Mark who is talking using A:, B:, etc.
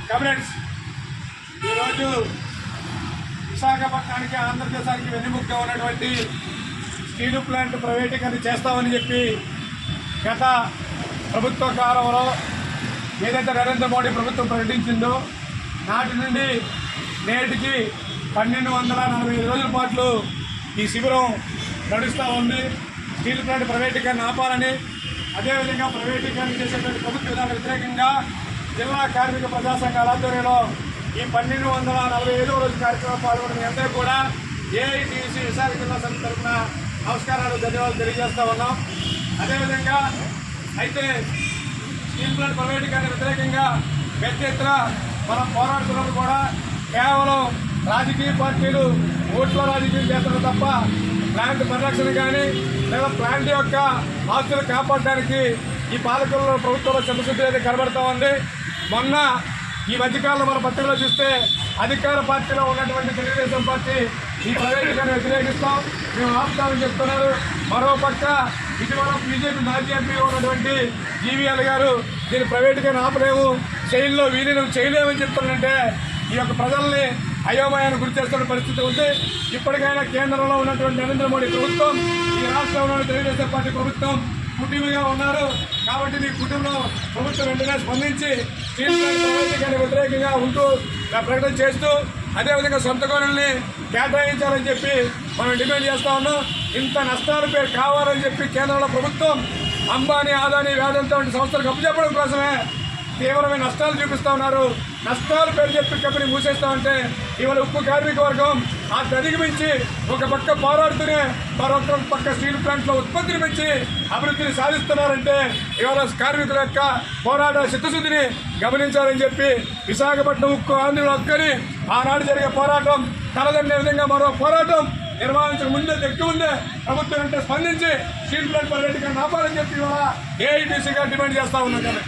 A: Commits ఈరోజు విశాఖపట్నానికి ఆంధ్రదేశానికి వెన్నెముకగా ఉన్నటువంటి స్టీలు ప్లాంట్ ప్రైవేటీకరణ చేస్తామని చెప్పి గత ప్రభుత్వ కాలంలో ఏదైతే నరేంద్ర మోడీ ప్రభుత్వం ప్రకటించిందో నాటి నుండి నేటికి 1245 రోజుల పాటు ఈ శిబిరం నడుస్తూ ఉంది. స్టీల్ ప్లాంట్ ప్రైవేటీకరణ ఆపాలని, అదేవిధంగా ప్రైవేటీకరణ చేసేటువంటి ప్రభుత్వ విధానాలకు వ్యతిరేకంగా జిల్లా కార్మిక ప్రజా సంఘాల ఆధ్వర్యంలో ఈ 1245వ రోజు కార్యక్రమం పాల్గొన్న అందరూ కూడా ఏఐటీసీ విశాఖ జిల్లా సమితి తరఫున నమస్కారాలు, ధన్యవాదాలు తెలియజేస్తూ ఉన్నాం. అదేవిధంగా అయితే స్టీల్ ప్లాంట్ ప్రైవేటీకరణ వ్యతిరేకంగా పెద్ద ఎత్తున మనం పోరాడుతున్నప్పుడు కూడా కేవలం రాజకీయ పార్టీలు ఓట్ల రాజకీయం చేస్తారు తప్ప ప్లాంట్ పరిరక్షణ కానీ లేదా ప్లాంట్ యొక్క ఆస్తులు కాపాడడానికి ఈ పాలకుల్లో ప్రభుత్వంలో చిత్తశుద్ధి అయితే కనబడుతూ ఉంది. మొన్న ఈ మధ్యకాలంలో మన పత్రికలో చూస్తే అధికార పార్టీలో ఉన్నటువంటి తెలుగుదేశం పార్టీ ఈ ప్రైవేటీకరణ వ్యతిరేకిస్తాం, మేము ఆపుతామని చెప్తున్నారు. మరోపక్క ఇటీవల బీజేపీ మాజీ ఎంపీ ఉన్నటువంటి జీవీఎల్ గారు దీన్ని ప్రైవేటీకరణ ఆపలేము, జైల్లో విలీనం చేయలేమని చెప్తున్నారంటే ఈ యొక్క ప్రజల్ని అయోమయాన్ని గురి చేస్తున్న పరిస్థితి ఉంది. ఇప్పటికైనా కేంద్రంలో ఉన్నటువంటి నరేంద్ర మోడీ ప్రభుత్వం, ఈ రాష్ట్రంలో తెలుగుదేశం పార్టీ ప్రభుత్వం కుటుంబీగా ఉన్నారు కాబట్టి మీ కుటుంబంలో ప్రభుత్వం వెంటనే స్పందించి స్టీల్ ప్లాంట్ ప్రైవేటీకరణ వ్యతిరేకంగా ఉంటూ ప్రకటన చేస్తూ అదేవిధంగా సొంత గనుల్ని కేటాయించాలని చెప్పి మనం డిమాండ్ చేస్తూ ఉన్నాం. ఇంత నష్టాలు కావాలని చెప్పి కేంద్రంలో ప్రభుత్వం అంబానీ, ఆదానీ, వేదాంత వంటి సంస్థలకు అప్పచెప్పడం కోసమే తీవ్రమైన నష్టాలు చూపిస్తూ ఉన్నారు. నష్టాలు పేరు చెప్పి కంపెనీ మూసేస్తామంటే ఇవాళ ఉక్కు కార్మిక వర్గం ఆ అధిగమించి ఒక పక్క పోరాడుతూనే మరొక పక్క స్టీల్ ప్లాంట్లో ఉత్పత్తిని పెంచి అభివృద్ధిని సాధిస్తున్నారంటే ఇవాళ కార్మికుల యొక్క పోరాట చిత్తశుద్ధిని గమనించాలని చెప్పి విశాఖపట్నం ఉక్కు ఆంధ్రుల హక్కుని ఆనాడు జరిగే పోరాటం తలదండే విధంగా మరో పోరాటం నిర్వహించక ముందే ముందే ప్రభుత్వం అంటే స్పందించి స్టీల్ ప్లాంట్ ప్రైవేటీకరణ ఆపాలని చెప్పి ఇవాళ ఏఐటీసీగా డిమాండ్ చేస్తూ ఉన్నాం.